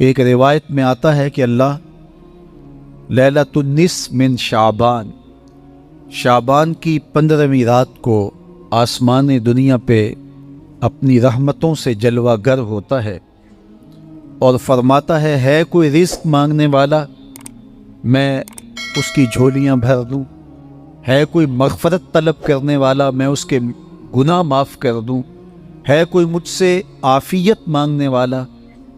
ایک روایت میں آتا ہے کہ اللہ لیلۃ النصف من شعبان، شعبان کی 15ویں رات کو آسمان دنیا پہ اپنی رحمتوں سے جلوہ گر ہوتا ہے اور فرماتا ہے کوئی رزق مانگنے والا، میں اس کی جھولیاں بھر دوں، ہے کوئی مغفرت طلب کرنے والا، میں اس کے گناہ معاف کر دوں، ہے کوئی مجھ سے عافیت مانگنے والا،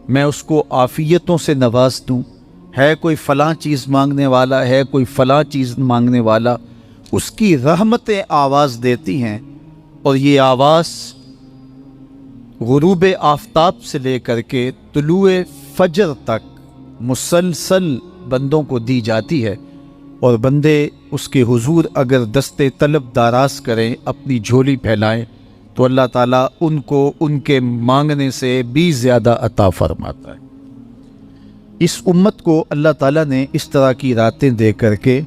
میں اس کو عافیتوں سے نواز دوں، ہے کوئی فلاں چیز مانگنے والا، ہے کوئی فلاں چیز مانگنے والا، اس کی رحمتیں آواز دیتی ہیں، اور یہ آواز غروب آفتاب سے لے کر کے طلوع فجر تک مسلسل بندوں کو دی جاتی ہے، اور بندے اس کے حضور اگر دست طلب دراز کریں، اپنی جھولی پھیلائیں، تو اللہ تعالیٰ ان کو ان کے مانگنے سے بھی زیادہ عطا فرماتا ہے۔ اس امت کو اللہ تعالیٰ نے اس طرح کی راتیں دے کر کے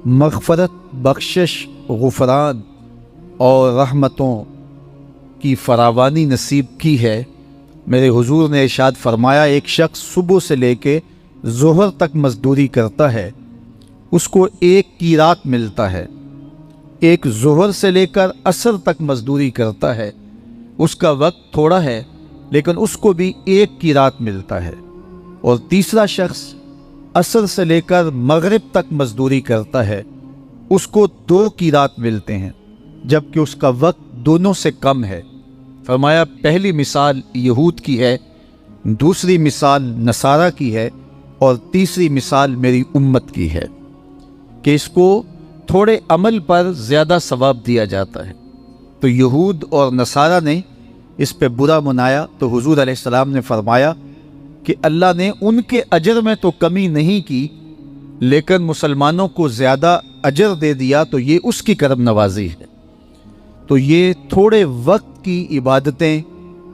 مغفرت، بخشش، غفران اور رحمتوں کی فراوانی نصیب کی ہے۔ میرے حضور نے ارشاد فرمایا، ایک شخص صبح سے لے کے ظہر تک مزدوری کرتا ہے، اس کو 1 قیراط ملتا ہے۔ ایک ظہر سے لے کر عصر تک مزدوری کرتا ہے، اس کا وقت تھوڑا ہے لیکن اس کو بھی 1 قیراط ملتا ہے۔ اور تیسرا شخص عصر سے لے کر مغرب تک مزدوری کرتا ہے، اس کو 2 قیراط ملتے ہیں، جبکہ اس کا وقت دونوں سے کم ہے۔ فرمایا پہلی مثال یہود کی ہے، دوسری مثال نصارہ کی ہے، اور تیسری مثال میری امت کی ہے کہ اس کو تھوڑے عمل پر زیادہ ثواب دیا جاتا ہے۔ تو یہود اور نصارہ نے اس پہ برا منایا، تو حضور علیہ السلام نے فرمایا کہ اللہ نے ان کے اجر میں تو کمی نہیں کی، لیکن مسلمانوں کو زیادہ اجر دے دیا، تو یہ اس کی کرم نوازی ہے۔ تو یہ تھوڑے وقت کی عبادتیں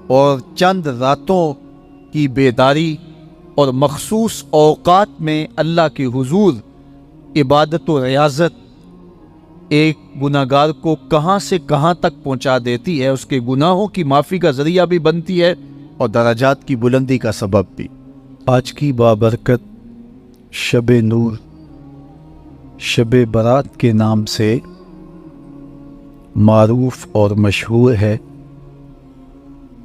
اور چند راتوں کی بیداری اور مخصوص اوقات میں اللہ کے حضور عبادت و ریاضت ایک گناہگار کو کہاں سے کہاں تک پہنچا دیتی ہے، اس کے گناہوں کی معافی کا ذریعہ بھی بنتی ہے اور درجات کی بلندی کا سبب بھی۔ آج کی بابرکت شب نور، شب برات کے نام سے معروف اور مشہور ہے۔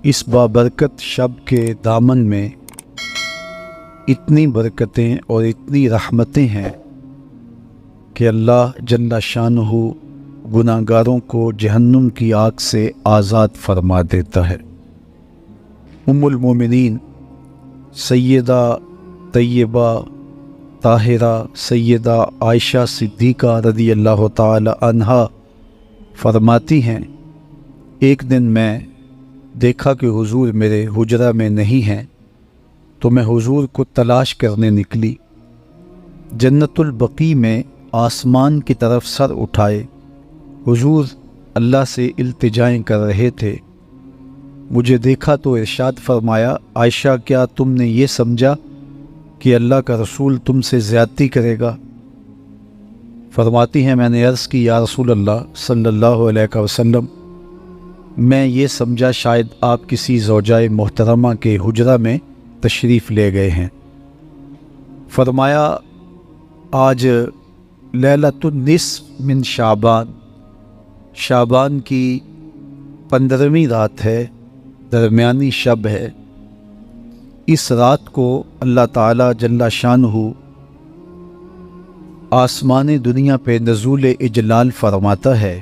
اس بابرکت شب کے دامن میں اتنی برکتیں اور اتنی رحمتیں ہیں کہ اللہ جل شانہ گناہگاروں کو جہنم کی آگ سے آزاد فرما دیتا ہے۔ ام المومنین سیدہ طیبہ طاہرہ سیدہ عائشہ صدیقہ رضی اللہ تعالی عنہا فرماتی ہیں، ایک دن میں دیکھا کہ حضور میرے حجرہ میں نہیں ہیں، تو میں حضور کو تلاش کرنے نکلی۔ جنت البقیع میں آسمان کی طرف سر اٹھائے حضور اللہ سے التجائیں کر رہے تھے۔ مجھے دیکھا تو ارشاد فرمایا، عائشہ کیا تم نے یہ سمجھا کہ اللہ کا رسول تم سے زیادتی کرے گا؟ فرماتی ہیں میں نے عرض کی، یا رسول اللہ صلی اللہ علیہ وسلم، میں یہ سمجھا شاید آپ کسی زوجائے محترمہ کے حجرہ میں تشریف لے گئے ہیں۔ فرمایا آج لیلۃ النصف من شعبان، شعبان کی 15ویں رات ہے، درمیانی شب ہے۔ اس رات کو اللہ تعالی جل شانہ آسمان دنیا پہ نزول اجلال فرماتا ہے،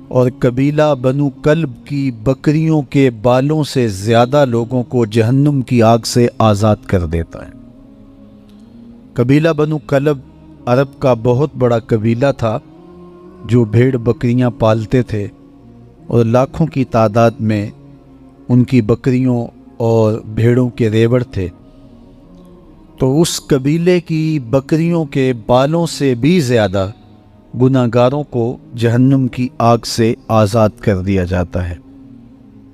اور قبیلہ بنو کلب کی بکریوں کے بالوں سے زیادہ لوگوں کو جہنم کی آگ سے آزاد کر دیتا ہے۔ قبیلہ بنو کلب عرب کا بہت بڑا قبیلہ تھا جو بھیڑ بکریاں پالتے تھے، اور لاکھوں کی تعداد میں ان کی بکریوں اور بھیڑوں کے ریوڑ تھے۔ تو اس قبیلے کی بکریوں کے بالوں سے بھی زیادہ گناہگاروں کو جہنم کی آگ سے آزاد کر دیا جاتا ہے۔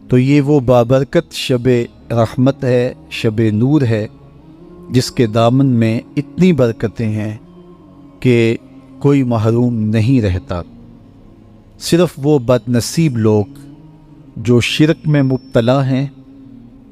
تو یہ وہ بابرکت شب رحمت ہے، شب نور ہے، جس کے دامن میں اتنی برکتیں ہیں کہ کوئی محروم نہیں رہتا۔ صرف وہ بد نصیب لوگ جو شرک میں مبتلا ہیں،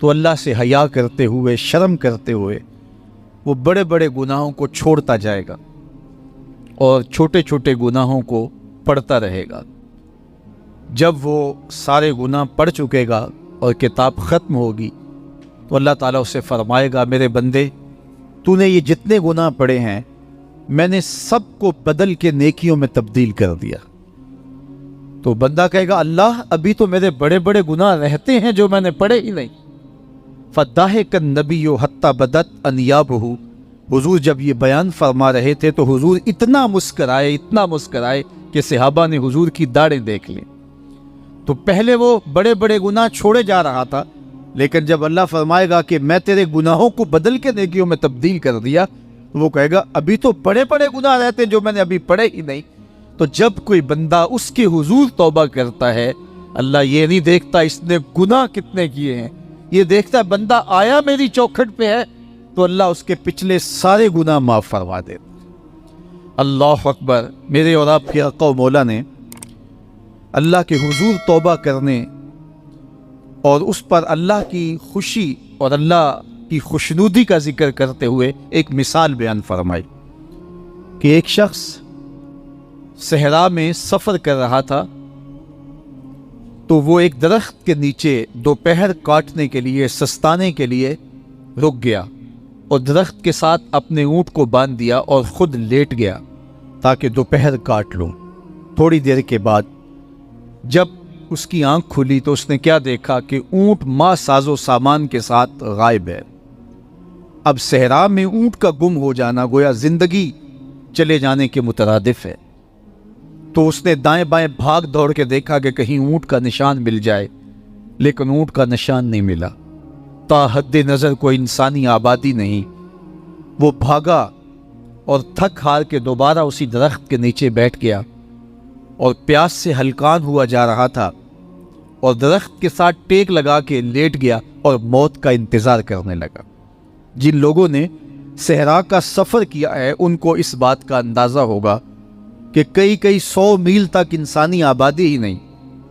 تو اللہ سے حیا کرتے ہوئے، شرم کرتے ہوئے وہ بڑے بڑے گناہوں کو چھوڑتا جائے گا اور چھوٹے چھوٹے گناہوں کو پڑھتا رہے گا۔ جب وہ سارے گناہ پڑھ چکے گا اور کتاب ختم ہوگی تو اللہ تعالیٰ اسے فرمائے گا، میرے بندے، تو نے یہ جتنے گناہ پڑھے ہیں میں نے سب کو بدل کے نیکیوں میں تبدیل کر دیا۔ تو بندہ کہے گا، اللہ ابھی تو میرے بڑے بڑے گناہ رہتے ہیں جو میں نے پڑھے ہی نہیں۔ فَضَحِكَ النَّبِيُّ حَتَّى بَدَتْ أَنْيَابُهُ، حضور جب یہ بیان فرما رہے تھے تو حضور اتنا مسکرائے کہ صحابہ نے حضور کی داڑھیں دیکھ لیں۔ تو پہلے وہ بڑے بڑے گناہ چھوڑے جا رہا تھا، لیکن جب اللہ فرمائے گا کہ میں تیرے گناہوں کو بدل کے نیکیوں میں تبدیل کر دیا، تو وہ کہے گا ابھی تو بڑے بڑے گناہ رہتے ہیں جو میں نے ابھی پڑھے ہی نہیں۔ تو جب کوئی بندہ اس کے حضور توبہ کرتا ہے، اللہ یہ نہیں دیکھتا اس نے گناہ کتنے کیے ہیں، یہ دیکھتا ہے بندہ آیا میری چوکھٹ پہ ہے، تو اللہ اس کے پچھلے سارے گناہ معاف فرما دیتا۔ اللہ اکبر۔ میرے اور آپ کے آقا و مولا نے اللہ کے حضور توبہ کرنے اور اس پر اللہ کی خوشی اور اللہ کی خوشنودی کا ذکر کرتے ہوئے ایک مثال بیان فرمائی کہ ایک شخص صحرا میں سفر کر رہا تھا، تو وہ ایک درخت کے نیچے دوپہر کاٹنے کے لیے، سستانے کے لیے رک گیا اور درخت کے ساتھ اپنے اونٹ کو باندھ دیا اور خود لیٹ گیا تاکہ دوپہر کاٹ لوں۔ تھوڑی دیر کے بعد جب اس کی آنکھ کھلی تو اس نے کیا دیکھا کہ اونٹ ماں ساز و سامان کے ساتھ غائب ہے۔ اب صحرا میں اونٹ کا گم ہو جانا گویا زندگی چلے جانے کے مترادف ہے۔ تو اس نے دائیں بائیں بھاگ دوڑ کے دیکھا کہ کہیں اونٹ کا نشان مل جائے، لیکن اونٹ کا نشان نہیں ملا۔ تا حد نظر کوئی انسانی آبادی نہیں۔ وہ بھاگا اور تھک ہار کے دوبارہ اسی درخت کے نیچے بیٹھ گیا اور پیاس سے ہلکان ہوا جا رہا تھا، اور درخت کے ساتھ ٹیک لگا کے لیٹ گیا اور موت کا انتظار کرنے لگا۔ جن لوگوں نے صحرا کا سفر کیا ہے ان کو اس بات کا اندازہ ہوگا کہ کئی 100 میل تک انسانی آبادی ہی نہیں،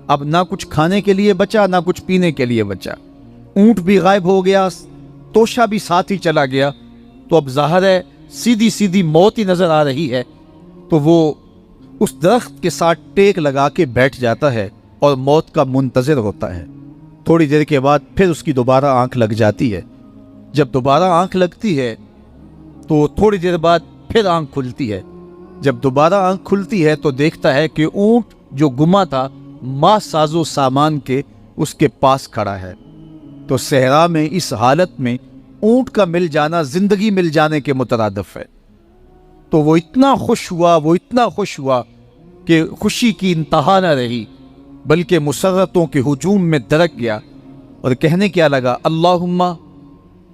اب نہ کچھ کھانے کے لیے بچا نہ کچھ پینے کے لیے بچا، اونٹ بھی غائب ہو گیا، توشہ بھی ساتھ ہی چلا گیا، تو اب ظاہر ہے سیدھی موت ہی نظر آ رہی ہے۔ تو وہ اس درخت کے ساتھ ٹیک لگا کے بیٹھ جاتا ہے اور موت کا منتظر ہوتا ہے۔ تھوڑی دیر کے بعد پھر اس کی دوبارہ آنکھ لگ جاتی ہے۔ جب دوبارہ آنکھ لگتی ہے تو تھوڑی دیر بعد پھر آنکھ کھلتی ہے۔ جب دوبارہ آنکھ کھلتی ہے تو دیکھتا ہے کہ اونٹ جو گما تھا ماں ساز و سامان کے اس کے پاس کھڑا ہے۔ تو صحرا میں اس حالت میں اونٹ کا مل جانا زندگی مل جانے کے مترادف ہے۔ تو وہ اتنا خوش ہوا کہ خوشی کی انتہا نہ رہی، بلکہ مسرتوں کے ہجوم میں درک گیا اور کہنے کیا لگا، اللہم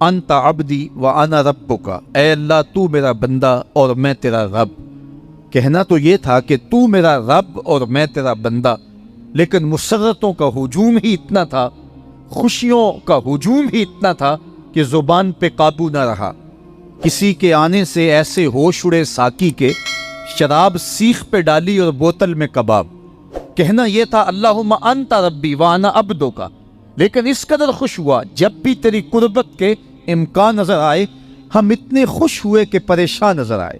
انت عبدی وانا ربک، اے اللہ تو میرا بندہ اور میں تیرا رب۔ کہنا تو یہ تھا کہ تو میرا رب اور میں تیرا بندہ، لیکن مسرتوں کا ہجوم ہی اتنا تھا، خوشیوں کا ہجوم ہی اتنا تھا کہ زبان پہ قابو نہ رہا۔ کسی کے آنے سے ایسے ہوش اڑے ساقی کے، شراب سیخ پہ ڈالی اور بوتل میں کباب۔ کہنا یہ تھا اللہم انت ربی وانا عبدک، لیکن اس قدر خوش ہوا جب بھی تیری قربت کے امکان نظر آئے ہم اتنے خوش ہوئے کہ پریشان نظر آئے۔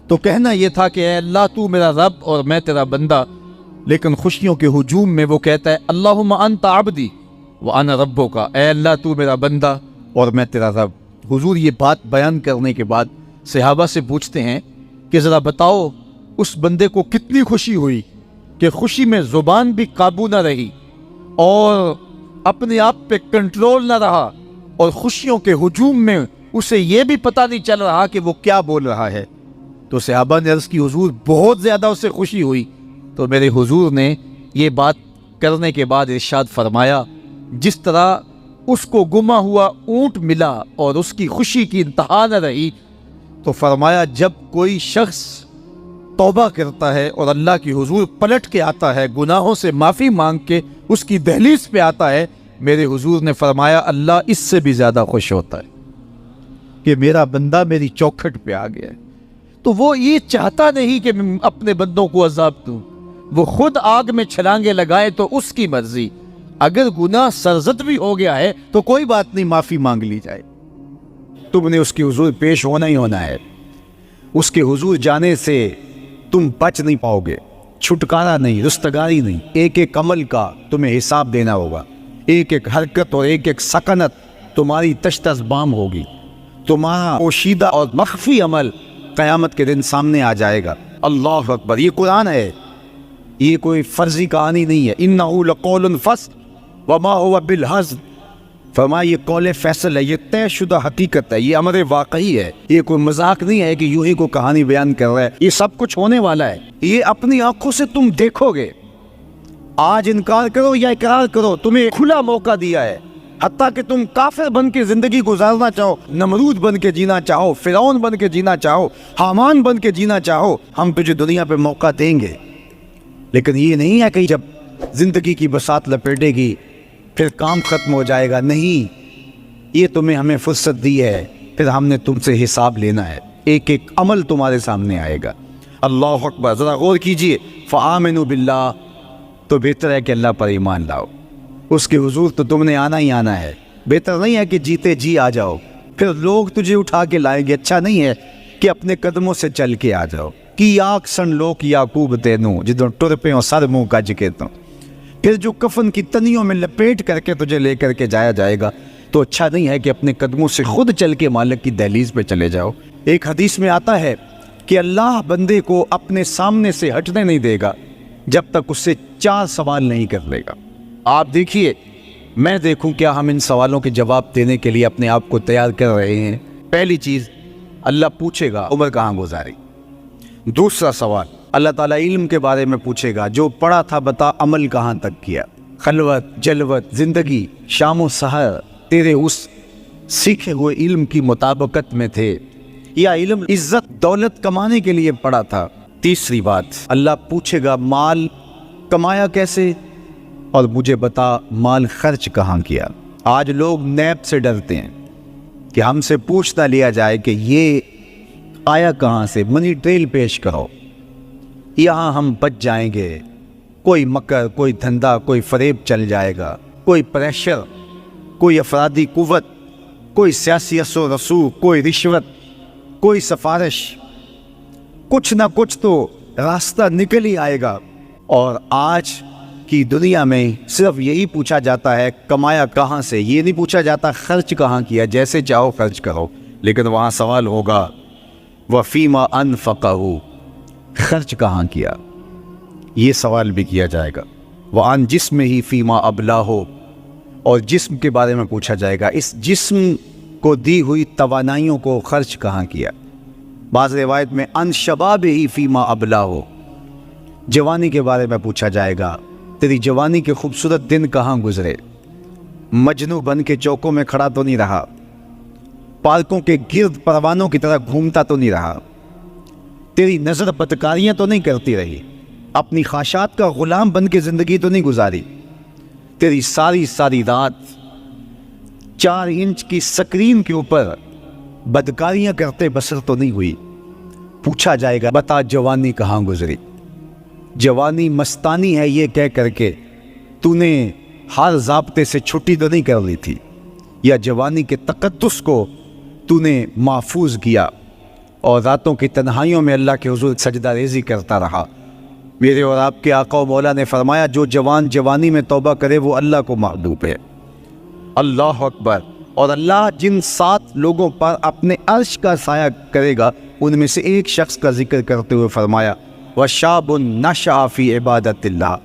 تو کہنا یہ تھا کہ اے اللہ تو میرا رب اور میں تیرا بندہ، لیکن خوشیوں کے ہجوم میں وہ کہتا ہے اللہم انت عبدی وانا ربک، اے اللہ تو میرا بندہ اور میں تیرا رب۔ حضور یہ بات بیان کرنے کے بعد صحابہ سے پوچھتے ہیں کہ ذرا بتاؤ اس بندے کو کتنی خوشی ہوئی کہ خوشی میں زبان بھی قابو نہ رہی اور اپنے آپ پہ کنٹرول نہ رہا، اور خوشیوں کے ہجوم میں اسے یہ بھی پتہ نہیں چل رہا کہ وہ کیا بول رہا ہے۔ تو صحابہ نے عرض کی حضور بہت زیادہ اسے خوشی ہوئی۔ تو میرے حضور نے یہ بات کرنے کے بعد ارشاد فرمایا، جس طرح اس کو گما ہوا اونٹ ملا اور اس کی خوشی کی انتہا نہ رہی، تو فرمایا جب کوئی شخص توبہ کرتا ہے اور اللہ کی حضور پلٹ کے آتا ہے، گناہوں سے معافی مانگ کے اس کی دہلیز پہ آتا ہے، میرے حضور نے فرمایا اللہ اس سے بھی زیادہ خوش ہوتا ہے کہ میرا بندہ میری چوکھٹ پہ آ گیا ہے۔ تو وہ یہ چاہتا نہیں کہ میں اپنے بندوں کو عذاب دوں، وہ خود آگ میں چھلانگے لگائے تو اس کی مرضی، اگر گناہ سرزد بھی ہو گیا ہے تو کوئی بات نہیں، معافی مانگ لی جائے۔ تم نے اس کے حضور پیش ہونا ہی ہونا ہے، اس کے حضور جانے سے تم بچ نہیں پاؤ گے، چھٹکارا نہیں، رستگاری نہیں۔ ایک ایک عمل کا تمہیں حساب دینا ہوگا، ایک ایک حرکت اور ایک ایک سکنت تمہاری تشت ازبام ہوگی، تمہارا پوشیدہ اور مخفی عمل قیامت کے دن سامنے آ جائے گا۔ اللہ اکبر، یہ قرآن ہے، یہ کوئی فرضی کہانی نہیں ہے۔ اِنَّهُ لَقَوْلٌ فَصْلٌ وَمَا هُوَ بِالْهَزْلِ، فرمایا یہ قول فیصل ہے، یہ طے شدہ حقیقت ہے، یہ امر واقعی ہے، یہ کوئی مذاق نہیں ہے کہ یوں ہی کو کہانی بیان کر رہا ہے، یہ سب کچھ ہونے والا ہے، یہ اپنی آنکھوں سے تم دیکھو گے۔ آج انکار کرو یا اقرار کرو، تمہیں کھلا موقع دیا ہے، حتیٰ کہ تم کافر بن کے زندگی گزارنا چاہو، نمرود بن کے جینا چاہو، فرعون بن کے جینا چاہو، حامان بن کے جینا چاہو، ہم تجھے دنیا پہ موقع دیں گے۔ لیکن یہ نہیں ہے کہ جب زندگی کی بساط لپیٹے گی پھر کام ختم ہو جائے گا، نہیں، یہ تمہیں ہمیں فرصت دی ہے، پھر ہم نے تم سے حساب لینا ہے، ایک ایک عمل تمہارے سامنے آئے گا۔ اللہ اکبر، ذرا غور کیجئے، فآمنوا باللہ، تو بہتر ہے کہ اللہ پر ایمان لاؤ، اس کے حضور تو تم نے آنا ہی آنا ہے، بہتر نہیں ہے کہ جیتے جی آ جاؤ، پھر لوگ تجھے اٹھا کے لائیں گے، اچھا نہیں ہے کہ اپنے قدموں سے چل کے آ جاؤ۔ کی آگ سن لوک یعقوب تینوں جدوں ٹر پہ اور سر منہ کج کے تو، پھر جو کفن کی تنیوں میں لپیٹ کر کے تجھے لے کر کے جایا جائے گا، تو اچھا نہیں ہے کہ اپنے قدموں سے خود چل کے مالک کی دہلیز پہ چلے جاؤ۔ ایک حدیث میں آتا ہے کہ اللہ بندے کو اپنے سامنے سے ہٹنے نہیں دے گا جب تک اس سے 4 سوال نہیں کر لے گا۔ آپ دیکھیے، میں دیکھوں کیا ہم ان سوالوں کے جواب دینے کے لیے اپنے آپ کو تیار کر رہے ہیں۔ پہلی چیز، اللہ پوچھے گا عمر کہاں گزاری۔ دوسرا سوال، اللہ تعالیٰ علم کے بارے میں پوچھے گا، جو پڑھا تھا بتا عمل کہاں تک کیا، خلوت جلوت زندگی شام و سحر تیرے اس سیکھے ہوئے علم کی مطابقت میں تھے یا علم عزت دولت کمانے کے لیے پڑھا تھا۔ تیسری بات، اللہ پوچھے گا مال کمایا کیسے، اور مجھے بتا مال خرچ کہاں کیا۔ آج لوگ نیب سے ڈرتے ہیں کہ ہم سے پوچھ نہ لیا جائے کہ یہ آیا کہاں سے، منی ٹریل پیش کرو، یہاں ہم بچ جائیں گے۔ کوئی مکر، کوئی دھندا، کوئی فریب چل جائے گا، کوئی پریشر، کوئی افرادی قوت، کوئی سیاسی اثر و رسوخ، کوئی رشوت، کوئی سفارش، کچھ نہ کچھ تو راستہ نکل ہی آئے گا۔ اور آج کی دنیا میں صرف یہی پوچھا جاتا ہے کمایا کہاں سے، یہ نہیں پوچھا جاتا خرچ کہاں کیا، جیسے چاہو خرچ کرو، لیکن وہاں سوال ہوگا وَفِيمَا أَنفَقَهُ، خرچ کہاں کیا، یہ سوال بھی کیا جائے گا۔ وَعَنْ جِسْمِهِ فِيمَا أَبْلَاهُ، اور جسم کے بارے میں پوچھا جائے گا، اس جسم کو دی ہوئی توانائیوں کو خرچ کہاں کیا۔ بعض روایت میں عَنْ شَبَابِهِ فِيمَا أَبْلَاهُ، جوانی کے بارے میں پوچھا جائے گا، تیری جوانی کے خوبصورت دن کہاں گزرے، مجنو بن کے چوکوں میں کھڑا تو نہیں رہا، پارکوں کے گرد پروانوں کی طرح گھومتا تو نہیں رہا، تیری نظر بدکاریاں تو نہیں کرتی رہی، اپنی خواہشات کا غلام بن کے زندگی تو نہیں گزاری، تیری ساری رات 4 انچ کی سکرین کے اوپر بدکاریاں کرتے بسر تو نہیں ہوئی۔ پوچھا جائے گا بتا جوانی کہاں گزری، جوانی مستانی ہے یہ کہہ کر کے تو نے ہر ضابطے سے چھٹی تو نہیں کر لی تھی، یا جوانی کے تقدس کو تو نے محفوظ کیا اور راتوں کی تنہائیوں میں اللہ کے حضور سجدہ ریزی کرتا رہا۔ میرے اور آپ کے آقا و مولا نے فرمایا جو جوان جوانی میں توبہ کرے وہ اللہ کو محبوب ہے۔ اللہ اکبر۔ اور اللہ جن 7 لوگوں پر اپنے عرش کا سایہ کرے گا ان میں سے ایک شخص کا ذکر کرتے ہوئے فرمایا وَشَابٌ نَشَأَ فِي عِبَادَةِ اللَّهِ،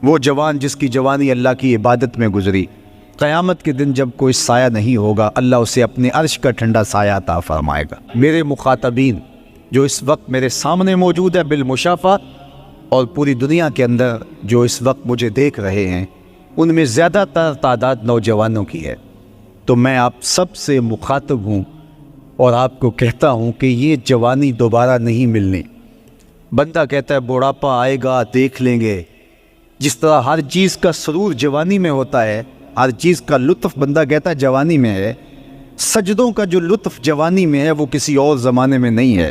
وہ جوان جس کی جوانی اللہ کی عبادت میں گزری، قیامت کے دن جب کوئی سایہ نہیں ہوگا اللہ اسے اپنے عرش کا ٹھنڈا سایہ عطا فرمائے گا۔ میرے مخاطبین جو اس وقت میرے سامنے موجود ہے بالمشافہ، اور پوری دنیا کے اندر جو اس وقت مجھے دیکھ رہے ہیں، ان میں زیادہ تر تعداد نوجوانوں کی ہے، تو میں آپ سب سے مخاطب ہوں اور آپ کو کہتا ہوں کہ یہ جوانی دوبارہ نہیں ملنی۔ بندہ کہتا ہے بڑھاپا آئے گا دیکھ لیں گے، جس طرح ہر چیز کا سرور جوانی میں ہوتا ہے، ہر چیز کا لطف بندہ کہتا ہے جوانی میں ہے، سجدوں کا جو لطف جوانی میں ہے وہ کسی اور زمانے میں نہیں ہے۔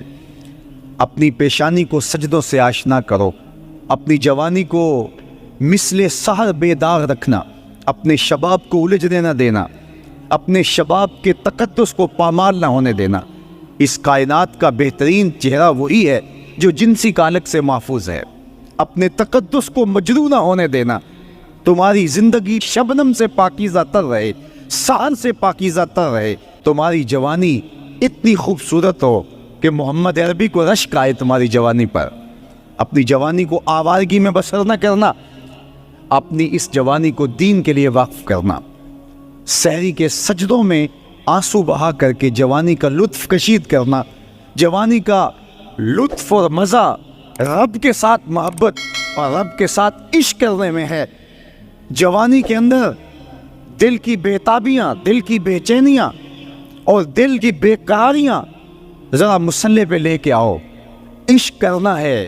اپنی پیشانی کو سجدوں سے آشنا کرو، اپنی جوانی کو مثل سحر بے داغ رکھنا، اپنے شباب کو الجھنے نہ دینا، اپنے شباب کے تقدس کو پامال نہ ہونے دینا۔ اس کائنات کا بہترین چہرہ وہی ہے جو جنسی کالک سے محفوظ ہے۔ اپنے تقدس کو مجروح نہ ہونے دینا۔ تمہاری زندگی شبنم سے پاکیزہ تر رہے، سحر سے پاکیزہ تر رہے۔ تمہاری جوانی اتنی خوبصورت ہو کہ محمد عربی کو رشک آئے تمہاری جوانی پر۔ اپنی جوانی کو آوارگی میں بسر نہ کرنا، اپنی اس جوانی کو دین کے لیے وقف کرنا۔ سحری کے سجدوں میں آنسو بہا کر کے جوانی کا لطف کشید کرنا۔ جوانی کا لطف اور مزہ رب کے ساتھ محبت اور رب کے ساتھ عشق کرنے میں ہے۔ جوانی کے اندر دل کی بےتابیاں، دل کی بے چینیاں اور دل کی بے قراریاں ذرا مسلح پہ لے کے آؤ۔ عشق کرنا ہے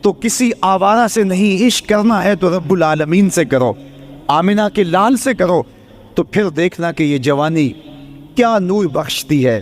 تو کسی آوارہ سے نہیں، عشق کرنا ہے تو رب العالمین سے کرو، آمنہ کے لال سے کرو، تو پھر دیکھنا کہ یہ جوانی کیا نور بخشتی ہے۔